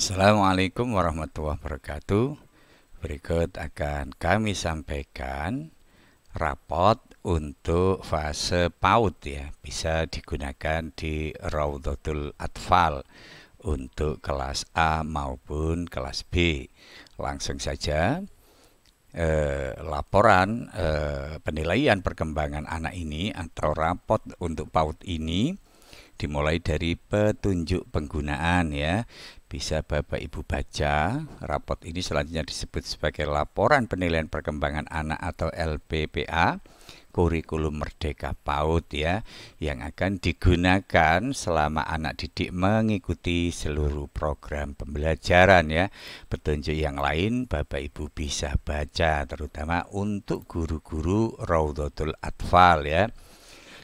Assalamualaikum warahmatullahi wabarakatuh. Berikut akan kami sampaikan rapot untuk fase PAUD ya. Bisa digunakan di Raudhatul Atfal untuk kelas A maupun kelas B. Langsung saja laporan penilaian perkembangan anak ini atau rapot untuk PAUD ini dimulai dari petunjuk penggunaan ya. Bisa Bapak Ibu baca. Rapot ini selanjutnya disebut sebagai laporan penilaian perkembangan anak atau LPPA kurikulum Merdeka PAUD ya, yang akan digunakan selama anak didik mengikuti seluruh program pembelajaran ya. Petunjuk yang lain Bapak Ibu bisa baca, terutama untuk guru-guru Raudhatul Atfal ya.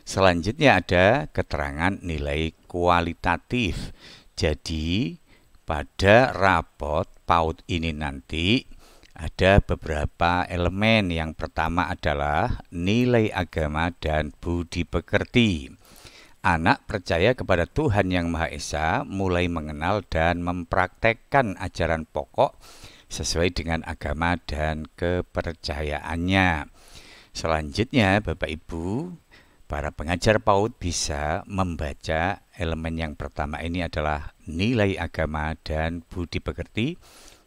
Selanjutnya ada keterangan nilai kualitatif. Jadi pada rapot PAUD ini nanti ada beberapa elemen. Yang pertama adalah nilai agama dan budi pekerti. Anak percaya kepada Tuhan Yang Maha Esa, mulai mengenal dan mempraktekkan ajaran pokok sesuai dengan agama dan kepercayaannya. Selanjutnya Bapak Ibu, para pengajar PAUD bisa membaca elemen yang pertama ini adalah nilai agama dan budi pekerti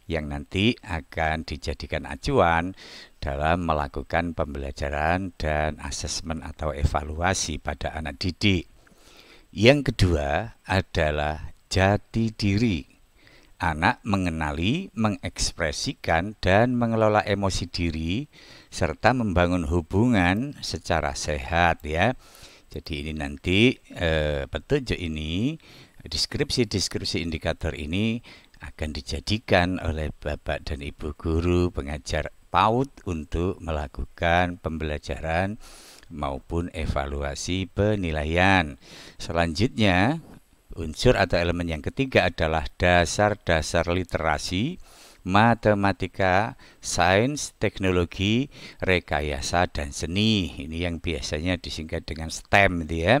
yang nanti akan dijadikan acuan dalam melakukan pembelajaran dan asesmen atau evaluasi pada anak didik. Yang kedua adalah jati diri. Anak mengenali, mengekspresikan, dan mengelola emosi diri serta membangun hubungan secara sehat ya. Jadi ini nanti petunjuk ini, deskripsi indikator ini akan dijadikan oleh Bapak dan Ibu guru pengajar PAUD untuk melakukan pembelajaran maupun evaluasi penilaian. Selanjutnya, unsur atau elemen yang ketiga adalah dasar-dasar literasi, matematika, sains, teknologi, rekayasa, dan seni. Ini yang biasanya disingkat dengan STEM gitu ya.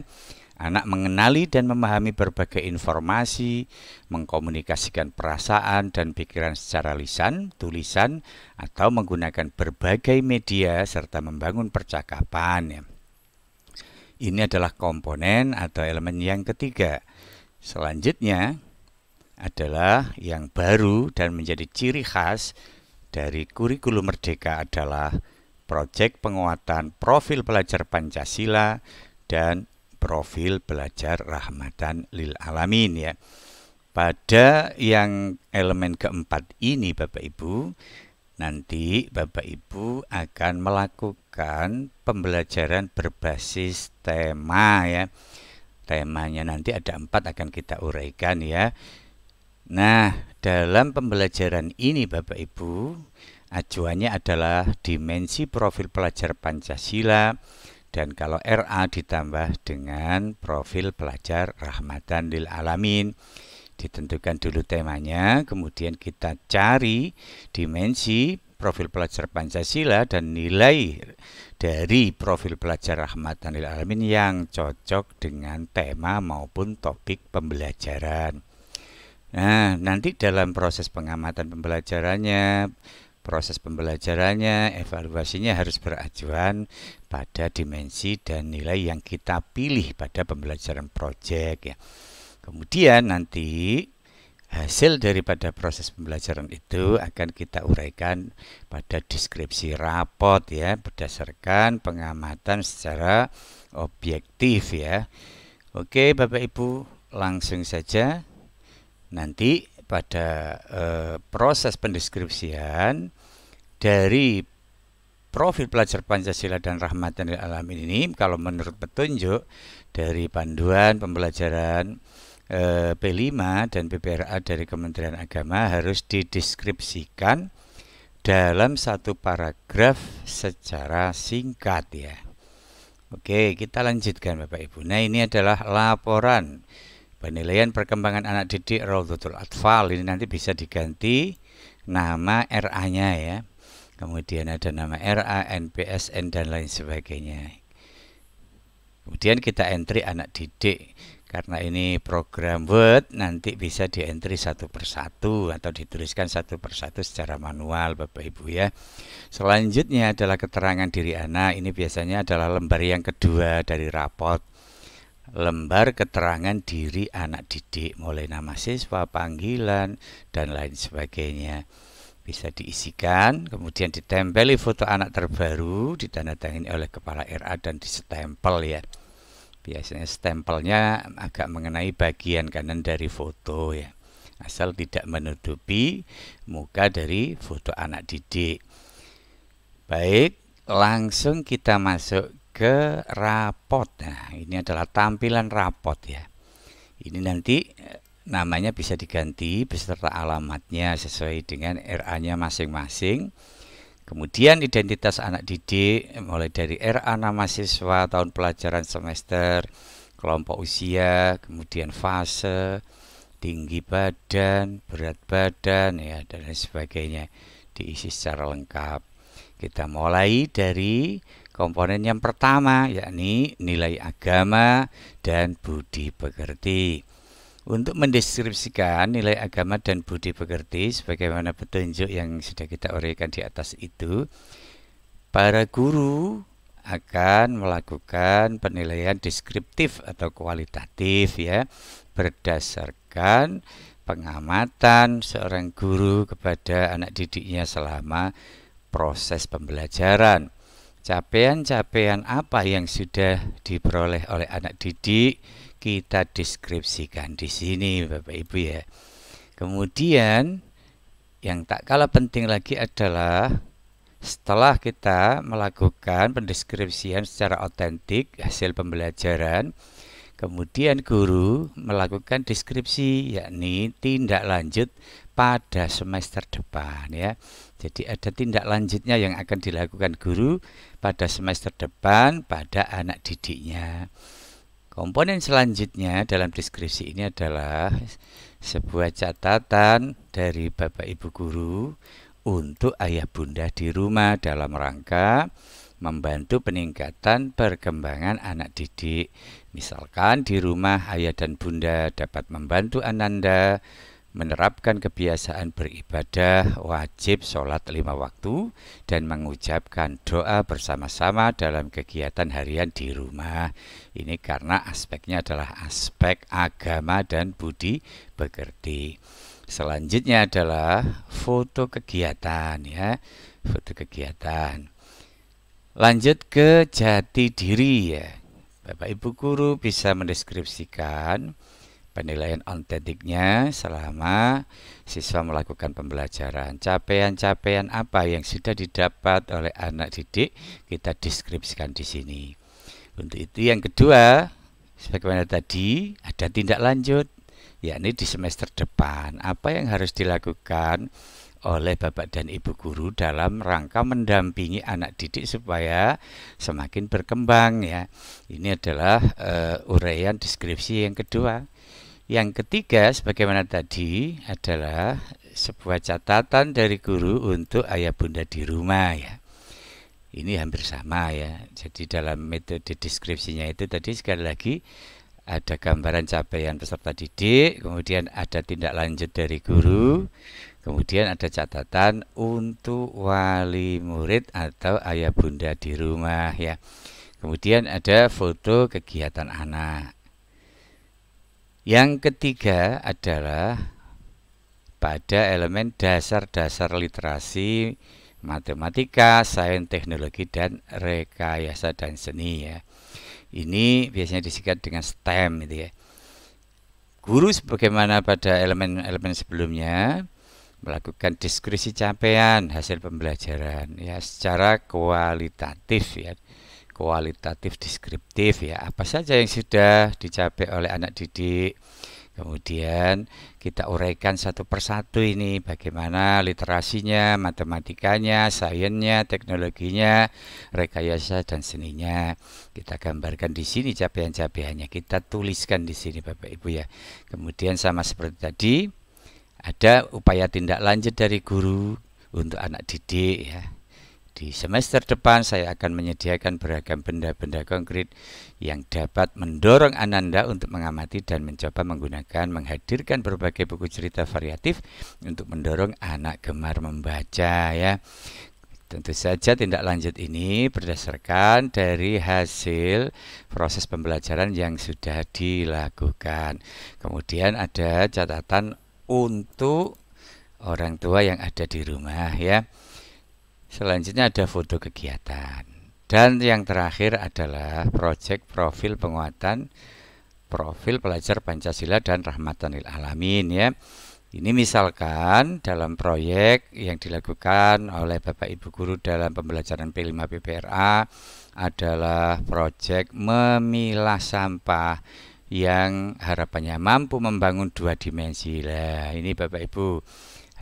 Anak mengenali dan memahami berbagai informasi, mengkomunikasikan perasaan dan pikiran secara lisan, tulisan, atau menggunakan berbagai media serta membangun percakapan ya. Ini adalah komponen atau elemen yang ketiga. Selanjutnya adalah yang baru dan menjadi ciri khas dari kurikulum Merdeka adalah proyek penguatan profil pelajar Pancasila dan profil belajar rahmatan lil alamin ya. Pada yang elemen keempat ini Bapak Ibu, nanti Bapak Ibu akan melakukan pembelajaran berbasis tema ya. Temanya nanti ada 4, akan kita uraikan ya. Nah, dalam pembelajaran ini Bapak Ibu, acuannya adalah dimensi profil pelajar Pancasila, dan kalau RA ditambah dengan profil pelajar rahmatan lil alamin. Ditentukan dulu temanya, kemudian kita cari dimensi profil pelajar Pancasila dan nilai dari profil pelajar rahmatan lil alamin yang cocok dengan tema maupun topik pembelajaran. Nah, nanti dalam proses pengamatan pembelajarannya, evaluasinya harus beracuan pada dimensi dan nilai yang kita pilih pada pembelajaran proyek ya. Kemudian nanti hasil daripada proses pembelajaran itu akan kita uraikan pada deskripsi rapot ya, berdasarkan pengamatan secara objektif ya. Oke Bapak Ibu, langsung saja. Nanti pada proses pendeskripsian dari profil pelajar Pancasila dan rahmatan lil alamin ini, kalau menurut petunjuk dari panduan pembelajaran P5 dan PPRA dari Kementerian Agama, harus dideskripsikan dalam satu paragraf secara singkat ya. Oke, kita lanjutkan Bapak Ibu. Nah, ini adalah laporan penilaian perkembangan anak didik Raudhatul Atfal. Ini nanti bisa diganti nama RA-nya ya. Kemudian ada nama RA, NPSN, dan lain sebagainya. Kemudian kita entry anak didik. Karena ini program Word, nanti bisa di-entry satu persatu atau dituliskan satu persatu secara manual, Bapak Ibu ya. Selanjutnya adalah keterangan diri anak. Ini biasanya adalah lembar yang kedua dari rapot. Lembar keterangan diri anak didik, mulai nama siswa, panggilan, dan lain sebagainya. Bisa diisikan, kemudian ditempeli foto anak terbaru, ditandatangani oleh kepala RA dan distempel ya. Biasanya stempelnya agak mengenai bagian kanan dari foto ya, asal tidak menutupi muka dari foto anak didik. Baik, langsung kita masuk ke rapot. Nah, ini adalah tampilan rapot ya. Ini nanti namanya bisa diganti beserta alamatnya sesuai dengan RA-nya masing-masing. Kemudian identitas anak didik mulai dari RA, nama siswa, tahun pelajaran, semester, kelompok usia, kemudian fase, tinggi badan, berat badan ya, dan lain sebagainya diisi secara lengkap. Kita mulai dari komponen yang pertama, yakni nilai agama dan budi pekerti. Untuk mendeskripsikan nilai agama dan budi pekerti sebagaimana petunjuk yang sudah kita uraikan di atas itu, para guru akan melakukan penilaian deskriptif atau kualitatif ya, berdasarkan pengamatan seorang guru kepada anak didiknya selama proses pembelajaran. Capaian-capaian apa yang sudah diperoleh oleh anak didik kita deskripsikan di sini Bapak Ibu ya. Kemudian yang tak kalah penting lagi adalah setelah kita melakukan pendeskripsian secara otentik hasil pembelajaran, kemudian guru melakukan deskripsi yakni tindak lanjut pada semester depan ya. Jadi ada tindak lanjutnya yang akan dilakukan guru pada semester depan pada anak didiknya. Komponen selanjutnya dalam deskripsi ini adalah sebuah catatan dari Bapak Ibu guru untuk ayah bunda di rumah dalam rangka membantu peningkatan perkembangan anak didik. Misalkan di rumah ayah dan bunda dapat membantu Ananda menerapkan kebiasaan beribadah, wajib sholat 5 waktu, dan mengucapkan doa bersama-sama dalam kegiatan harian di rumah. Ini karena aspeknya adalah aspek agama dan budi pekerti. Selanjutnya adalah foto kegiatan ya, foto kegiatan. Lanjut ke jati diri ya. Bapak Ibu guru bisa mendeskripsikan penilaian ontetiknya selama siswa melakukan pembelajaran. Capaian-capaian apa yang sudah didapat oleh anak didik kita deskripsikan di sini. Untuk itu yang kedua, sebagaimana tadi ada tindak lanjut, yakni di semester depan apa yang harus dilakukan oleh Bapak dan Ibu guru dalam rangka mendampingi anak didik supaya semakin berkembang ya. Ini adalah uraian deskripsi yang kedua. Yang ketiga, sebagaimana tadi, adalah sebuah catatan dari guru untuk ayah bunda di rumah ya. Ini hampir sama ya. Jadi dalam metode deskripsinya itu tadi sekali lagi ada gambaran capaian peserta didik, kemudian ada tindak lanjut dari guru, kemudian ada catatan untuk wali murid atau ayah bunda di rumah ya. Kemudian ada foto kegiatan anak. Yang ketiga adalah pada elemen dasar-dasar literasi, matematika, sains, teknologi, dan rekayasa dan seni ya. Ini biasanya disingkat dengan STEM gitu ya. Guru sebagaimana pada elemen-elemen sebelumnya melakukan deskripsi capaian hasil pembelajaran ya secara kualitatif ya. Kualitatif deskriptif ya, apa saja yang sudah dicapai oleh anak didik, kemudian kita uraikan satu persatu ini bagaimana literasinya, matematikanya, sainsnya, teknologinya, rekayasa dan seninya. Kita gambarkan di sini capaian-capaiannya, kita tuliskan di sini Bapak Ibu ya. Kemudian sama seperti tadi ada upaya tindak lanjut dari guru untuk anak didik ya. Di semester depan saya akan menyediakan beragam benda-benda konkret yang dapat mendorong Ananda untuk mengamati dan mencoba menghadirkan berbagai buku cerita variatif untuk mendorong anak gemar membaca ya. Tentu saja tindak lanjut ini berdasarkan dari hasil proses pembelajaran yang sudah dilakukan. Kemudian ada catatan untuk orang tua yang ada di rumah ya. Selanjutnya ada foto kegiatan. Dan yang terakhir adalah proyek profil penguatan profil pelajar Pancasila dan Rahmatan lil Alamin ya. Ini misalkan dalam proyek yang dilakukan oleh Bapak Ibu guru dalam pembelajaran P5 PPRA adalah proyek memilah sampah yang harapannya mampu membangun 2 dimensi. Lah, ini Bapak Ibu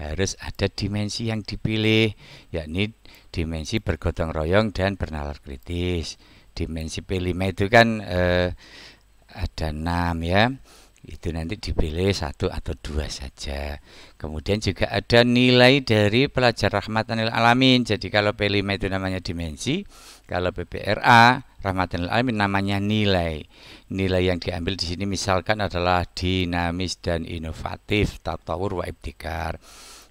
harus ada dimensi yang dipilih, yakni dimensi bergotong royong dan bernalar kritis. Dimensi P5 itu kan ada 6 ya. Itu nanti dipilih 1 atau 2 saja. Kemudian juga ada nilai dari pelajar Rahmatan lil Alamin. Jadi kalau P5 itu namanya dimensi, kalau PPRA Rahmatan lil Alamin namanya nilai. Nilai yang diambil di sini misalkan adalah dinamis dan inovatif, tatawur wa ibtikar.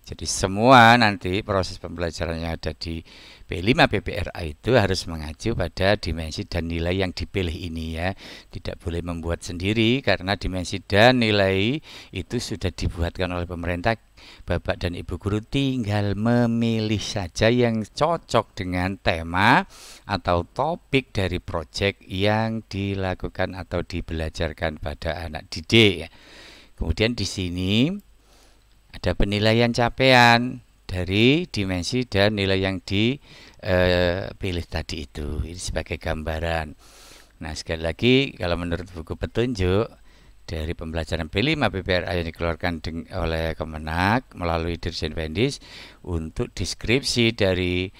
Jadi semua nanti proses pembelajaran yang ada di P5 PPRA itu harus mengacu pada dimensi dan nilai yang dipilih ini ya. Tidak boleh membuat sendiri karena dimensi dan nilai itu sudah dibuatkan oleh pemerintah. Bapak dan Ibu guru tinggal memilih saja yang cocok dengan tema atau topik dari proyek yang dilakukan atau dibelajarkan pada anak didik ya. Kemudian di sini ada penilaian capaian dari dimensi dan nilai yang dipilih tadi itu. Ini sebagai gambaran. Nah, sekali lagi kalau menurut buku petunjuk dari pembelajaran P5 PPRA yang dikeluarkan oleh Kemenak melalui Dirjen Pendis untuk deskripsi dari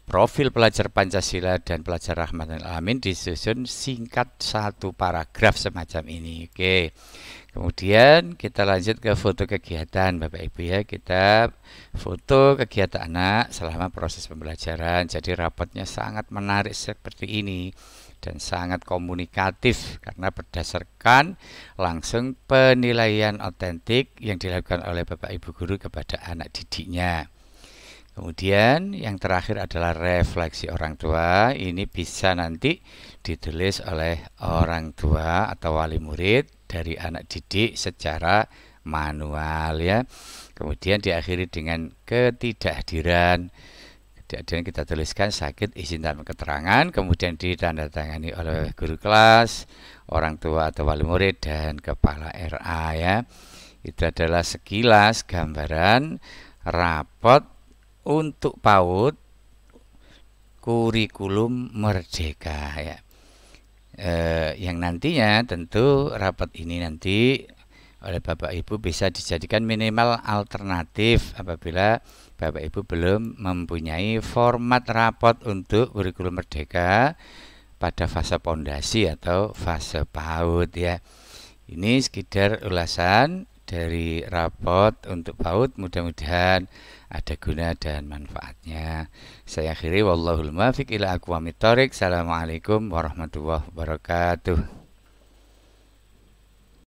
profil pelajar Pancasila dan pelajar Rahmatan lil Alamin disusun singkat 1 paragraf semacam ini. Oke. Kemudian kita lanjut ke foto kegiatan Bapak Ibu ya. Kita foto kegiatan anak selama proses pembelajaran. Jadi rapotnya sangat menarik seperti ini dan sangat komunikatif karena berdasarkan langsung penilaian otentik yang dilakukan oleh Bapak Ibu guru kepada anak didiknya. Kemudian yang terakhir adalah refleksi orang tua. Ini bisa nanti ditulis oleh orang tua atau wali murid dari anak didik secara manual ya. Kemudian diakhiri dengan ketidakhadiran. Ketidakhadiran kita tuliskan sakit izin tanpa keterangan, kemudian ditandatangani oleh guru kelas, orang tua atau wali murid dan kepala RA ya. Itu adalah sekilas gambaran rapot untuk PAUD kurikulum merdeka ya. Yang nantinya tentu rapat ini nanti oleh Bapak Ibu bisa dijadikan minimal alternatif apabila Bapak Ibu belum mempunyai format rapot untuk kurikulum merdeka pada fase pondasi atau fase PAUD ya. Ini sekedar ulasan dari rapot untuk PAUD, mudah-mudahan ada guna dan manfaatnya. Saya akhiri wallahul muwaffiq ila aqwamit thoriq. Assalamualaikum warahmatullahi wabarakatuh.